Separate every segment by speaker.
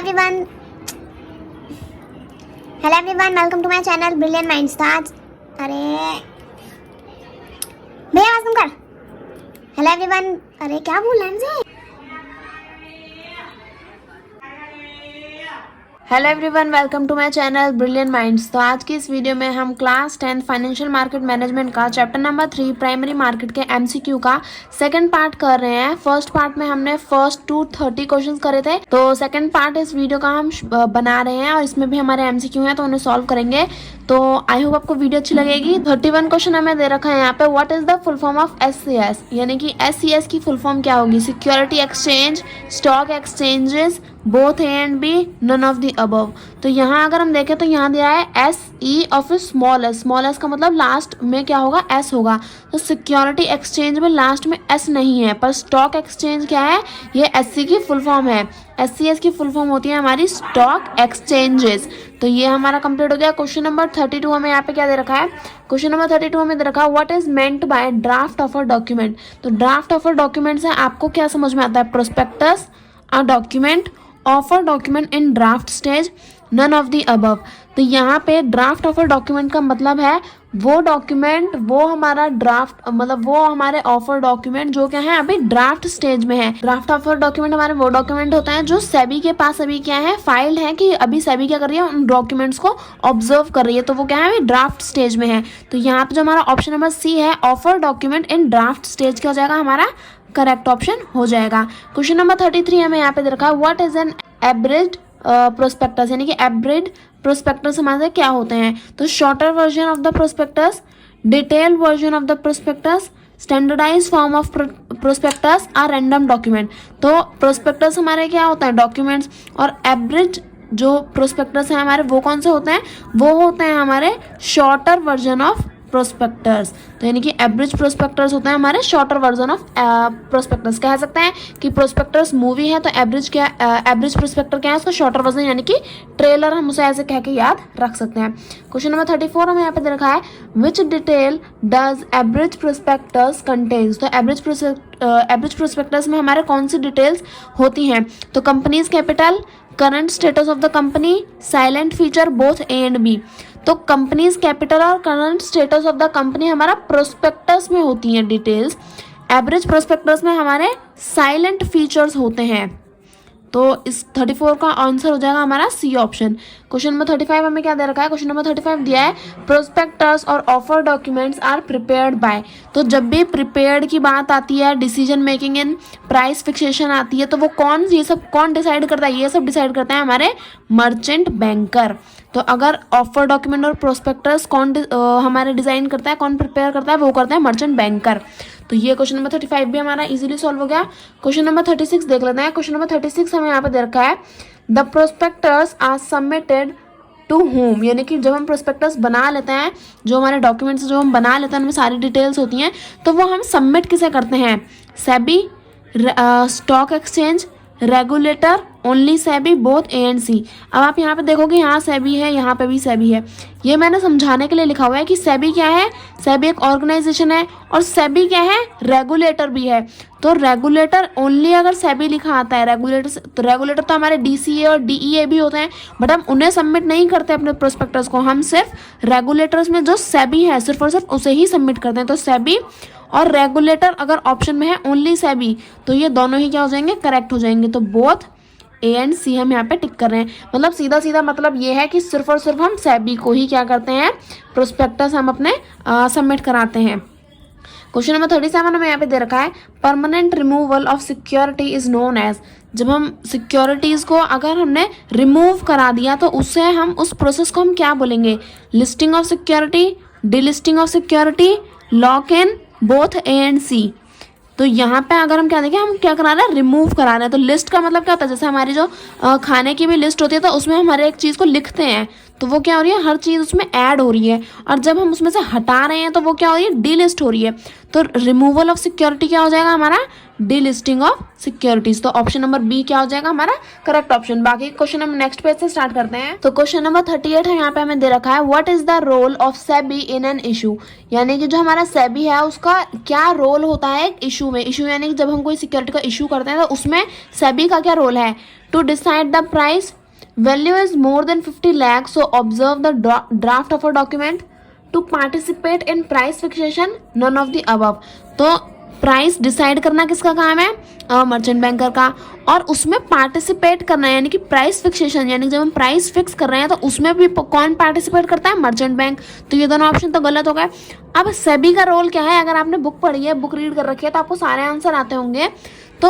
Speaker 1: Everyone welcome to my channel brilliant minds. तो आज अरे भैया आवाज तुम कर। हेलो एवरीवन, अरे क्या बोल रहे हैं मुझे।
Speaker 2: Hello everyone, welcome to my channel brilliant minds. तो आज की इस वीडियो में हम क्लास 10 फाइनेंशियल मार्केट मैनेजमेंट का चैप्टर नंबर 3 प्राइमरी मार्केट के एमसीक्यू का सेकंड पार्ट कर रहे हैं। फर्स्ट पार्ट में हमने फर्स्ट टू 30 क्वेश्चंस करे थे, तो सेकंड पार्ट इस वीडियो का हम बना रहे हैं और इसमें भी हमारे एमसीक्यू हैं तो उन्हें सॉल्व करेंगे। तो आई होप आपको वीडियो अच्छी लगेगी। 31 क्वेश्चन हमें दे रखा है यहाँ पे, what is the full form of SCS, यानी कि SCS की फुल फॉर्म क्या होगी। Security exchange, stock exchanges, both A and B, none of the above. तो यहाँ अगर हम देखें तो यहाँ दिया है SE of small S. Small S का मतलब लास्ट में क्या होगा, S होगा। तो सिक्योरिटी एक्सचेंज में लास्ट में S नहीं है, पर स्टॉक एक्सचेंज क्या है, ये SC की फुल फॉर्म है। SCS की फुल फॉर्म होती है हमारी स्टॉक एक्सचेंजेस। तो ये हमारा कंप्लीट हो गया। क्वेश्चन नंबर 32 हमें यहाँ पे क्या दे रखा है, क्वेश्चन नंबर 32 हमें दे रखा है what is meant by draft of a document. तो ड्राफ्ट ऑफ अ डॉक्यूमेंट से आपको क्या समझ में आता है, prospectus a document, offer document in draft stage, none of the above. तो यहाँ पे ड्राफ्ट ऑफर डॉक्यूमेंट का मतलब है वो डॉक्यूमेंट, वो हमारा ड्राफ्ट मतलब वो हमारे ऑफर डॉक्यूमेंट जो क्या है अभी ड्राफ्ट स्टेज में है। ड्राफ्ट ऑफर डॉक्यूमेंट हमारे वो डॉक्यूमेंट होता है जो सेबी के पास अभी क्या है, फाइल है कि अभी सेबी क्या कर रही है, उन डॉक्यूमेंट्स को ऑब्जर्व कर रही है, तो वो क्या है अभी ड्राफ्ट स्टेज में है। तो यहाँ पे जो हमारा ऑप्शन नंबर C है, offer document in draft stage, क्या हो जाएगा हमारा करेक्ट ऑप्शन हो जाएगा। क्वेश्चन नंबर 33 हमें यहाँ पे दे रखा है what is an abridged prospectus, यानी कि एब्रिड प्रोस्पेक्टस हमारे क्या होते हैं। तो shorter version of the prospectus, detail version of the prospectus, standardize form of prospectus और रैंडम डॉक्यूमेंट। तो प्रोस्पेक्टस हमारे क्या होता है, डॉक्यूमेंट्स, और एब्रिज जो प्रोस्पेक्टस है हमारे वो कौन से होते हैं, वो होते हैं हमारे शॉर्टर वर्जन ऑफ प्रोस्पेक्टस। तो यानी कि एवरेज प्रोस्पेक्टस होता है हमारे शॉर्टर वर्जन ऑफ प्रोस्पेक्टस। कह सकते हैं कि प्रोस्पेक्टस मूवी है तो एवरेज क्या, एवरेज प्रोस्पेक्टर क्या है, उसका शॉर्टर वर्जन यानी कि ट्रेलर, हम उसे ऐसे कह के याद रख सकते हैं। क्वेश्चन नंबर 34 हमें यहाँ पे दे रखा है which detail does average prospectus contains. तो एवरेज प्रोस्पेक्टस में हमारे कौन सी डिटेल्स होती हैं। तो company's capital, current status of the company, silent feature, both A and B। तो कंपनीज कैपिटल और current status of the company हमारा प्रोस्पेक्टस में होती हैं डिटेल्स। एवरेज प्रोस्पेक्टस में हमारे साइलेंट फीचर्स होते हैं। तो इस 34 का आंसर हो जाएगा हमारा C ऑप्शन। क्वेश्चन नंबर 35 हमें क्या दे रखा है, क्वेश्चन नंबर 35 दिया है प्रोस्पेक्टस और offer documents are prepared by. तो जब भी प्रिपेयर्ड की बात आती है, decision making in price fixation आती है, तो वो कौन, ये सब कौन डिसाइड करता है, ये सब डिसाइड करता है हमारे मर्चेंट बैंकर। तो अगर ऑफर डॉक्यूमेंट और प्रोस्पेक्टस कौन हमारे डिजाइन करता है, कौन प्रिपेयर करता है, वो करता है मर्चेंट बैंकर। तो ये क्वेश्चन नंबर 35 भी हमारा इजीली सॉल्व हो गया। क्वेश्चन नंबर 36 देख लेते हैं। क्वेश्चन नंबर 36 हमें यहाँ पे दे रखा है the prospectus are submitted to whom, यानी कि जब हम प्रोस्पेक्टस बना लेते हैं, जो हमारे डॉक्यूमेंट्स जो हम बना लेते हैं उनमें सारी डिटेल्स होती हैं, तो वो हम सबमिट किसे करते हैं, SEBI, stock exchange, regulator, only SEBI, both A and C। अब आप यहाँ पे देखोगे यहाँ सेबी है, यहाँ पे भी सेबी है। ये मैंने समझाने के लिए लिखा हुआ है कि सेबी क्या है, सेबी एक ऑर्गेनाइजेशन है, और सेबी क्या है, रेगुलेटर भी है। तो रेगुलेटर ओनली अगर सेबी लिखा आता है, रेगुलेटर तो हमारे DCA और DEA भी होते हैं, बट हम उन्हें सबमिट नहीं करते अपने प्रोस्पेक्टस को, हम सिर्फ रेगुलेटर्स में जो सेबी है सिर्फ और सिर्फ उसे ही सबमिट करते हैं। तो सेबी और रेगुलेटर अगर ऑप्शन में है ओनली सेबी, तो ये दोनों ही क्या हो जाएंगे, करेक्ट हो जाएंगे। तो बोथ A एंड C हम यहाँ पे टिक कर रहे हैं। मतलब सीधा सीधा मतलब ये है कि सिर्फ और सिर्फ हम सेबी को ही क्या करते हैं, प्रोस्पेक्टस हम अपने सबमिट कराते हैं। क्वेश्चन नंबर 37 हमें यहाँ पे दे रखा है permanent removal of security is known as. जब हम सिक्योरिटीज को अगर हमने रिमूव करा दिया तो उससे हम उस प्रोसेस को हम क्या बोलेंगे, listing of security, delisting of security, lock in, both A and C। तो यहाँ पे अगर हम क्या देखें, हम क्या करा रहे हैं, रिमूव करा रहे हैं। तो लिस्ट का मतलब क्या होता है, जैसे हमारी जो खाने की भी लिस्ट होती है तो उसमें हम हर एक चीज़ को लिखते हैं, तो वो क्या हो रही है, हर चीज़ उसमें ऐड हो रही है, और जब हम उसमें से हटा रहे हैं तो वो क्या हो रही है, डीलिस्ट हो रही है। तो रिमूवल ऑफ सिक्योरिटी क्या हो जाएगा हमारा, डीलिस्टिंग ऑफ सिक्योरिटीज। तो ऑप्शन नंबर बी क्या हो जाएगा हमारा करेक्ट ऑप्शन। बाकी क्वेश्चन हम नेक्स्ट पेज से स्टार्ट करते हैं। तो क्वेश्चन नंबर 38 है, यहाँ पे हमें दे रखा है what is the role of SEBI in an issue, यानी कि जो हमारा सेबी है उसका क्या रोल होता है एक इशू में। इशू यानी कि जब हम कोई सिक्योरिटी का इशू करते हैं तो उसमें सेबी का क्या रोल है। To decide the price, value is more than 50 lakh, so observe the draft of a document. To participate in price fixation, none of the above. तो प्राइस डिसाइड करना किसका काम है, मर्चेंट बैंकर का, और उसमें पार्टिसिपेट करना है यानी कि प्राइस फिक्सेशन, यानी कि जब हम प्राइस फिक्स कर रहे हैं तो उसमें भी कौन पार्टिसिपेट करता है, मर्चेंट बैंक। तो ये दोनों ऑप्शन तो गलत हो गए। अब सेबी का रोल क्या है, अगर आपने बुक पढ़ी है, बुक रीड कर रखी है तो आपको सारे आंसर आते होंगे। तो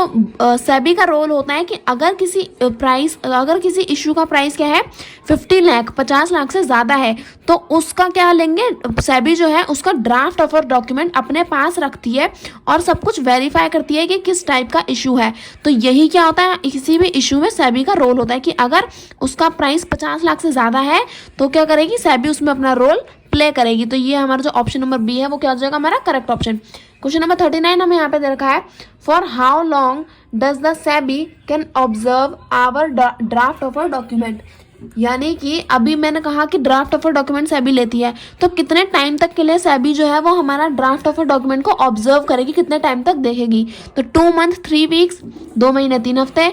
Speaker 2: सेबी का रोल होता है कि अगर किसी इशू का प्राइस क्या है 50 लाख, 50 लाख से ज़्यादा है, तो उसका क्या लेंगे, सेबी जो है उसका ड्राफ्ट ऑफ डॉक्यूमेंट अपने पास रखती है और सब कुछ वेरीफाई करती है कि किस टाइप का इशू है। तो यही क्या होता है, किसी भी इशू में सेबी का रोल होता है कि अगर उसका प्राइस 50 लाख से ज़्यादा है तो क्या करेगी, सेबी उसमें अपना रोल प्ले करेगी। तो ये हमारा जो ऑप्शन नंबर बी है वो क्या हो जाएगा हमारा करेक्ट ऑप्शन। क्वेश्चन नंबर 39 हमें यहाँ पे दे रखा है for how long does the SEBI can observe our draft of a document, यानी कि अभी मैंने कहा कि draft of a document SEBI लेती है, तो कितने टाइम तक के लिए सेबी जो है वो हमारा ड्राफ्ट ऑफ अ डॉक्यूमेंट को ऑब्जर्व करेगी, कितने टाइम तक देखेगी। तो 2 मंथ 3 वीक्स, 2 महीने 3 हफ्ते,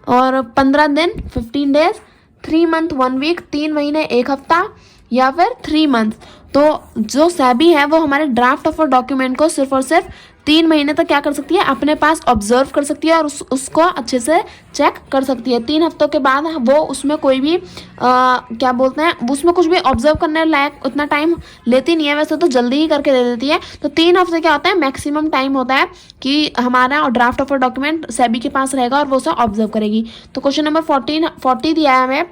Speaker 2: और 15 दिन 15 डेज, 3 मंथ 1 वीक, 3 महीने 1 हफ्ता, या फिर 3 मंथ। तो जो सेबी है वो हमारे ड्राफ्ट ऑफ अ डॉक्यूमेंट को सिर्फ और सिर्फ 3 महीने तक क्या कर सकती है, अपने पास ऑब्जर्व कर सकती है और उसको अच्छे से चेक कर सकती है। 3 हफ्तों के बाद वो उसमें कोई भी क्या बोलते हैं, उसमें कुछ भी ऑब्जर्व करने लायक उतना टाइम लेती नहीं है, वैसे तो जल्दी ही करके दे देती है। तो 3 हफ्ते क्या होता है, मैक्सिमम टाइम होता है कि हमारा draft of a document SEBI के पास रहेगा और वो उसे ऑब्जर्व करेगी। तो क्वेश्चन नंबर 40 दिया है हमें,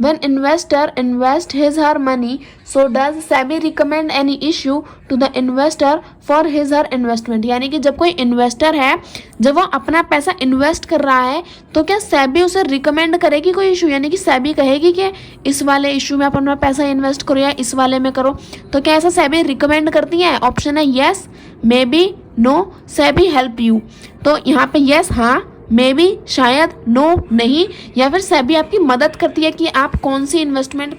Speaker 2: when investor invest his her money, so does SEBI recommend any issue to the investor for his her investment, यानी कि जब कोई इन्वेस्टर है, जब वो अपना पैसा इन्वेस्ट कर रहा है तो क्या सेबी उसे रिकमेंड करेगी कोई इशू, यानी कि सेबी कहेगी कि इस वाले इशू में अपना पैसा इन्वेस्ट करो या इस वाले में करो। तो क्या ऐसा सेबी रिकमेंड करती है, ऑप्शन है yes, may be, no, SEBI help you. तो यहाँ पे यस हाँ, मे बी शायद, नो नहीं, या फिर सेबी आपकी मदद करती है कि आप कौन से इन्वेस्टमेंट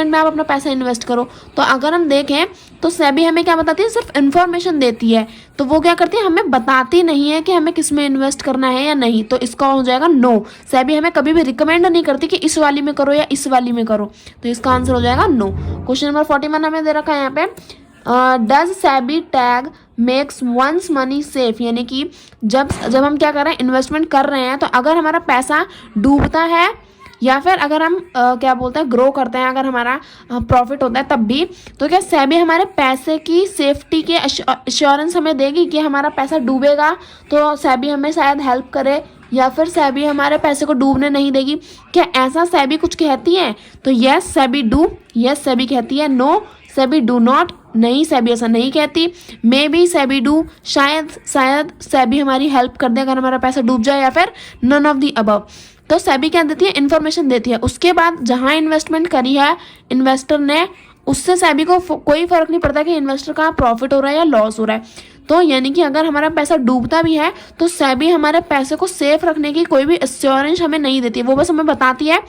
Speaker 2: में आप अपना पैसा इन्वेस्ट करो। तो अगर हम देखें तो सेबी हमें क्या बताती है, सिर्फ इन्फॉर्मेशन देती है, तो वो क्या करती है, हमें बताती नहीं है कि हमें किस में इन्वेस्ट करना है या नहीं। तो इसका हो जाएगा नो, सेबी हमें कभी भी रिकमेंड नहीं करती कि इस वाली में करो या इस वाली में करो, तो इसका आंसर हो जाएगा नो। क्वेश्चन नंबर 41 हमें दे रखा है यहाँ पे, does SEBI tag makes one's money safe, यानी कि जब हम क्या कर रहे हैं, इन्वेस्टमेंट कर रहे हैं, तो अगर हमारा पैसा डूबता है या फिर अगर हम क्या बोलते हैं ग्रो करते हैं, अगर हमारा प्रॉफिट होता है तब भी, तो क्या सेबी हमारे पैसे की सेफ्टी के एश्योरेंस हमें देगी कि हमारा पैसा डूबेगा तो सेबी हमें शायद हेल्प करे, या फिर सेबी हमारे पैसे को डूबने नहीं देगी। क्या ऐसा सेबी कुछ कहती है, तो yes SEBI do, yes SEBI कहती है, नो सेबी डू नॉट, नहीं सेबी ऐसा नहीं कहती, मे बी सेबी डू, शायद सेबी हमारी हेल्प कर दे अगर हमारा पैसा डूब जाए, या फिर नन ऑफ द अबव। तो सेबी क्या देती है, इन्फॉर्मेशन देती है। उसके बाद जहां इन्वेस्टमेंट करी है इन्वेस्टर ने, उससे सेबी को कोई फर्क नहीं पड़ता कि इन्वेस्टर का प्रॉफिट हो रहा है या लॉस हो रहा है। तो यानी कि अगर हमारा पैसा डूबता भी है तो सेबी हमारे पैसे को सेफ रखने की कोई भी एश्योरेंस हमें नहीं देती है, वो बस हमें बताती है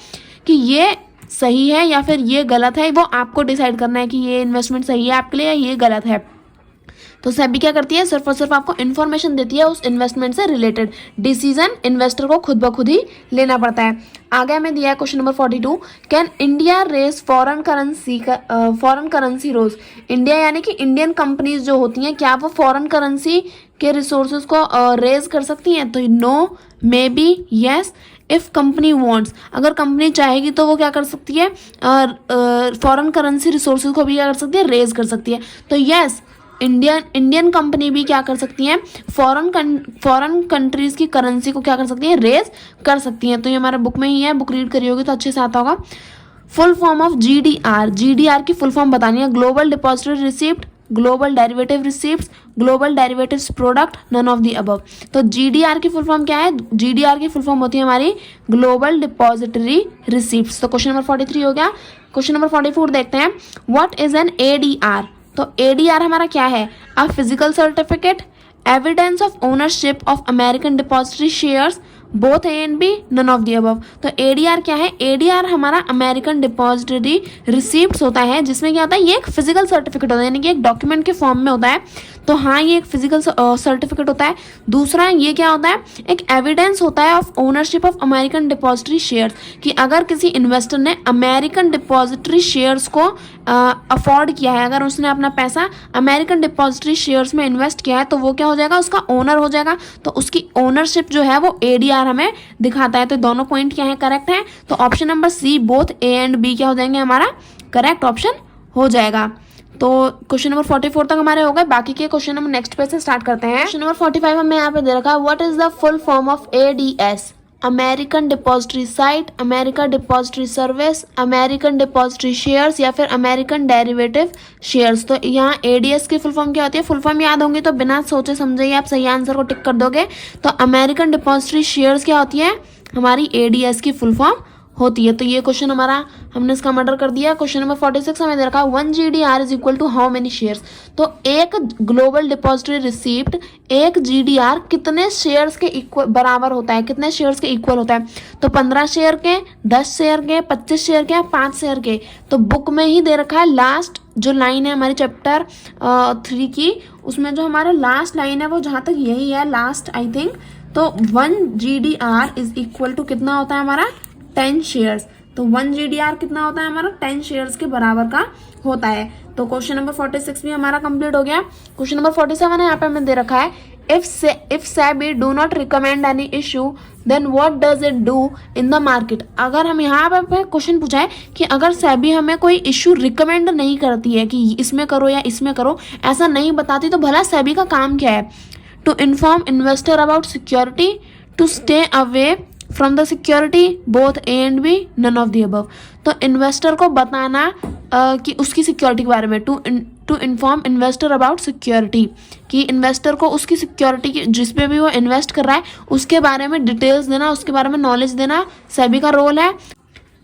Speaker 2: कि ये सही है या फिर ये गलत है, वो आपको डिसाइड करना है कि ये इन्वेस्टमेंट सही है आपके लिए या ये गलत है। तो सेबी क्या करती है, सिर्फ और सिर्फ आपको इन्फॉर्मेशन देती है, उस इन्वेस्टमेंट से रिलेटेड डिसीजन इन्वेस्टर को खुद ब खुद ही लेना पड़ता है। आगे हमें दिया है question number 42, can India raise foreign currency rose, India यानी कि इंडियन कंपनीज जो होती हैं, क्या वो फॉरेन करेंसी के रिसोर्सेज को रेज कर सकती हैं, तो no, may be, yes, if company wants, अगर कंपनी चाहेगी तो वो क्या कर सकती है, फॉरेन करेंसी रिसोर्सेज को भी क्या कर सकती है, रेज कर सकती है। तो यस, इंडियन कंपनी भी क्या कर सकती हैं, फॉरेन कंट्रीज की करेंसी को क्या कर सकती है, रेज कर सकती हैं। तो ये हमारे बुक में ही है, बुक रीड करी होगी तो अच्छे से आता होगा। फुल फॉर्म ऑफ GDR की फुल फॉर्म बतानी है, global depository receipt global derivative receipts, global derivatives product, none of the above. तो GDR की फुल फॉर्म क्या है? GDR की फुल फॉर्म होती है हमारी ग्लोबल डिपॉजिटरी रिसीप्ट्स। तो क्वेश्चन नंबर 43 हो गया। क्वेश्चन नंबर 44 देखते हैं, व्हाट इज एन ADR? तो ADR हमारा क्या है? A physical certificate, evidence of ownership of American depository shares, both A and B, none of the above. तो ADR क्या है? ADR हमारा अमेरिकन डिपॉजिटरी रिसीप्ट्स होता है, जिसमें क्या होता है, ये एक फिजिकल सर्टिफिकेट होता है, यानी कि एक डॉक्यूमेंट के फॉर्म में होता है। तो हाँ, ये एक फिजिकल सर्टिफिकेट होता है। दूसरा ये क्या होता है? एक एविडेंस होता है of ownership of American depository shares, कि अगर किसी इन्वेस्टर ने अमेरिकन डिपॉजिटरी शेयर्स को अफोर्ड किया है, अगर उसने अपना पैसा अमेरिकन डिपॉजिटरी शेयर्स में इन्वेस्ट किया है, तो वो क्या हो जाएगा? उसका ओनर हो जाएगा। तो उसकी ओनरशिप जो है वो ADR हमें दिखाता है। तो दोनों पॉइंट क्या है? करेक्ट है। तो option number C, both A and B क्या हो जाएंगे? हमारा करेक्ट ऑप्शन हो जाएगा। तो क्वेश्चन नंबर 44 तक हमारे हो गए। बाकी के क्वेश्चन हम नेक्स्ट पेज से स्टार्ट करते हैं। क्वेश्चन नंबर 45 हमें यहाँ पे दे रखा है, what is the full form of ADS? American depository site, America depository service, American depository shares, या फिर अमेरिकन डेरिवेटिव शेयर्स। तो यहाँ ADS की फुल फॉर्म क्या होती है? फुल फॉर्म याद होंगी तो बिना सोचे समझे ही आप सही आंसर को टिक कर दोगे। तो अमेरिकन डिपॉजिटरी शेयर्स क्या होती है? हमारी ADS की फुल फॉर्म होती है। तो ये क्वेश्चन हमारा, हमने इसका मर्डर कर दिया। क्वेश्चन नंबर 46 हमें दे रखा है, 1 GDR is equal to how many shares? तो एक ग्लोबल डिपॉजिटरी रिसीप्ट, एक GDR कितने शेयर्स के इक्वल बराबर होता है, कितने शेयर्स के इक्वल होता है? तो 15 शेयर के, 10 शेयर के, 25 शेयर के, 5 शेयर के। तो बुक में ही दे रखा है, लास्ट जो लाइन है हमारी चैप्टर 3 की, उसमें जो हमारा लास्ट लाइन है वो जहाँ तक यही है, लास्ट आई थिंक। तो 1 GDR इज इक्वल टू कितना होता है हमारा? 10 शेयर्स। तो 1 GDR कितना होता है हमारा? 10 शेयर्स के बराबर का होता है। तो क्वेश्चन नंबर 46 भी हमारा कंप्लीट हो गया। क्वेश्चन नंबर 47 है, यहाँ पे हमें दे रखा है, if SEBI do not recommend any issue then what does it do in the market? अगर हम यहाँ पे क्वेश्चन पूछा है कि अगर SEBI हमें कोई इशू रिकमेंड नहीं करती है कि इसमें करो या इसमें करो, ऐसा नहीं बताती, तो भला SEBI का काम क्या है? To inform investor about security, to stay away from the security, both A and B, none of the above. तो इन्वेस्टर को बताना कि उसकी सिक्योरिटी के बारे में, to inform investor about security, कि इन्वेस्टर को उसकी सिक्योरिटी की, जिस पे भी वो इन्वेस्ट कर रहा है उसके बारे में डिटेल्स देना, उसके बारे में नॉलेज देना SEBI का रोल है।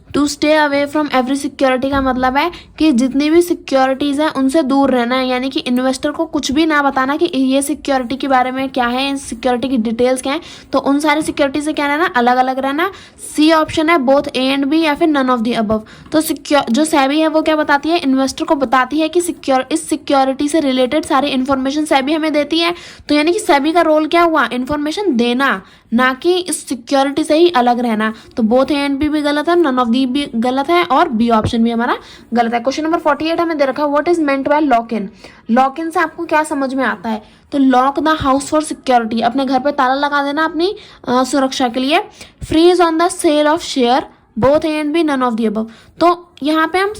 Speaker 2: To stay away from every security का मतलब है कि जितनी भी सिक्योरिटीज़ हैं उनसे दूर रहना है, यानी कि इन्वेस्टर को कुछ भी ना बताना कि ये सिक्योरिटी के बारे में क्या है, इन सिक्योरिटी की डिटेल्स क्या है। तो उन सारी सिक्योरिटी से क्या रहना? अलग अलग रहना। C ऑप्शन है, बोथ A एंड B, या फिर नन ऑफ द अबव। तो जो SEBI है वो क्या बताती है? इन्वेस्टर को बताती है कि इस सिक्योरिटी से रिलेटेड सारी इन्फॉर्मेशन SEBI हमें देती है। तो यानी कि SEBI का रोल क्या हुआ? इन्फॉर्मेशन देना, ना कि इस सिक्योरिटी से ही अलग रहना। तो बोथ A एंड B भी गलत है, नन ऑफ दी भी गलत है, और B ऑप्शन भी हमारा गलत है। क्वेश्चन नंबर 48 हमें दे रखा है, what is meant bye lock in? Lock in से आपको क्या समझ में आता है? तो lock the house for security, अपने घर पे ताला लगा देना अपनी सुरक्षा के लिए। Freeze on the sale of share, both A and B, none of the above. तो यहाँ पे हम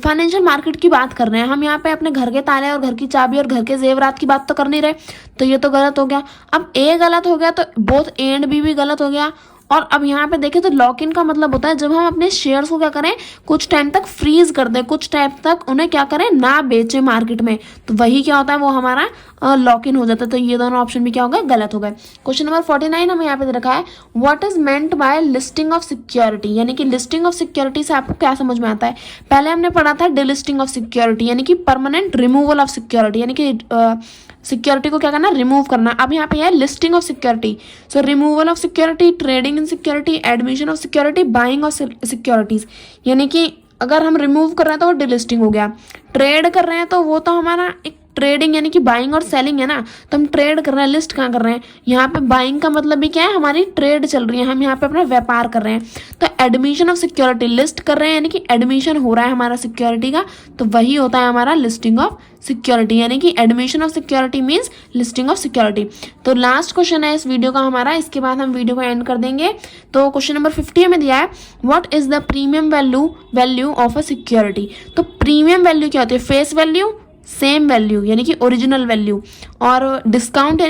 Speaker 2: फाइनेंशियल मार्केट की बात कर रहे हैं, हम यहाँ पे अपने घर के ताले और घर की चाबी और घर के जेवरात की बात तो कर नहीं रहे। तो ये तो गलत हो गया। अब A गलत हो गया तो बोथ A एंड B भी गलत हो गया। और अब यहाँ पे देखें तो लॉक इन का मतलब होता है जब हम अपने शेयर्स को क्या करें, कुछ टाइम तक फ्रीज कर दें, कुछ टाइम तक उन्हें क्या करें, ना बेचें मार्केट में। तो वही क्या होता है, वो हमारा लॉक इन हो जाता है। तो ये दोनों ऑप्शन भी क्या हो गए? गलत हो गए। क्वेश्चन नंबर 49 हमें यहाँ पे रखा है, what is meant bye listing of security? यानी कि लिस्टिंग ऑफ सिक्योरिटी से आपको क्या समझ में आता है? पहले हमने पढ़ा था डिलिस्टिंग ऑफ सिक्योरिटी, यानी कि परमानेंट रिमूवल ऑफ सिक्योरिटी, यानी कि सिक्योरिटी को क्या करना, रिमूव करना। अब यहाँ पे है listing of security. So removal of security, trading in security, admission of security, buying of securities. यानी कि अगर हम रिमूव कर रहे हैं तो वो डिलिस्टिंग हो गया। ट्रेड कर रहे हैं तो वो तो हमारा एक ट्रेडिंग यानी कि बाइंग और सेलिंग है ना। तो हम ट्रेड कर रहे हैं, लिस्ट कहाँ कर रहे हैं? यहाँ पे बाइंग का मतलब भी क्या है, हमारी ट्रेड चल रही है, हम यहाँ पे अपना व्यापार कर रहे हैं। तो एडमिशन ऑफ सिक्योरिटी, लिस्ट कर रहे हैं यानी कि एडमिशन हो रहा है हमारा सिक्योरिटी का, तो वही होता है हमारा लिस्टिंग ऑफ सिक्योरिटी, यानी कि admission of security means listing of security. तो लास्ट क्वेश्चन है इस वीडियो का हमारा, इसके बाद हम वीडियो को एंड कर देंगे। तो क्वेश्चन नंबर 50 में दिया है, what is the premium value of a security? तो प्रीमियम वैल्यू क्या होती है? फेस वैल्यू, सेम वैल्यू यानी कि ओरिजिनल वैल्यू, और डिस्काउंट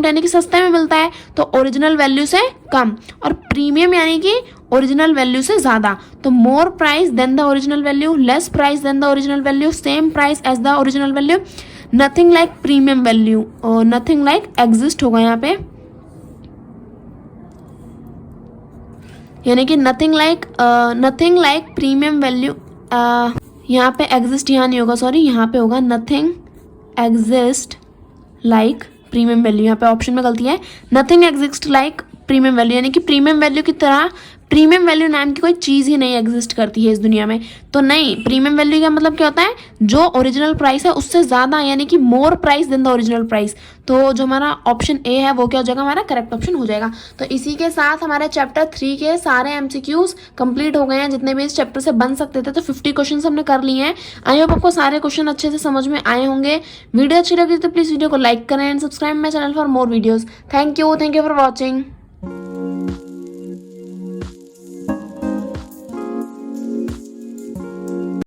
Speaker 2: यानी कि सस्ते में मिलता है तो ओरिजिनल वैल्यू से कम, और प्रीमियम यानी कि ओरिजिनल वैल्यू से ज़्यादा। तो more price than the original value, less price than the original value, same price as the original value, nothing like premium value और नथिंग लाइक एग्जिस्ट होगा यहाँ पे, यानी कि नथिंग लाइक प्रीमियम वैल्यू, यहाँ पे एग्जिस्ट यहाँ नहीं होगा, सॉरी यहाँ पे होगा nothing exist like premium value. यहाँ पे ऑप्शन में गलती है, nothing exist like premium value, यानी कि प्रीमियम वैल्यू की तरह प्रीमियम वैल्यू नाम की कोई चीज़ ही नहीं एग्जिस्ट करती है इस दुनिया में। तो नहीं, प्रीमियम वैल्यू का मतलब क्या होता है, जो ओरिजिनल प्राइस है उससे ज़्यादा, यानी कि more price than the original price. तो जो हमारा ऑप्शन ए है वो क्या हो जाएगा, हमारा करेक्ट ऑप्शन हो जाएगा। तो इसी के साथ हमारे चैप्टर 3 के सारे एमसीक्यूज कंप्लीट हो गए हैं, जितने भी इस चैप्टर से बन सकते थे। तो 50 क्वेश्चन हमने कर लिए हैं। आई होप आपको सारे क्वेश्चन अच्छे से समझ में आए होंगे। वीडियो अच्छी लगी तो प्लीज़ वीडियो को लाइक करें and subscribe my channel for more videos. Thank you for watching.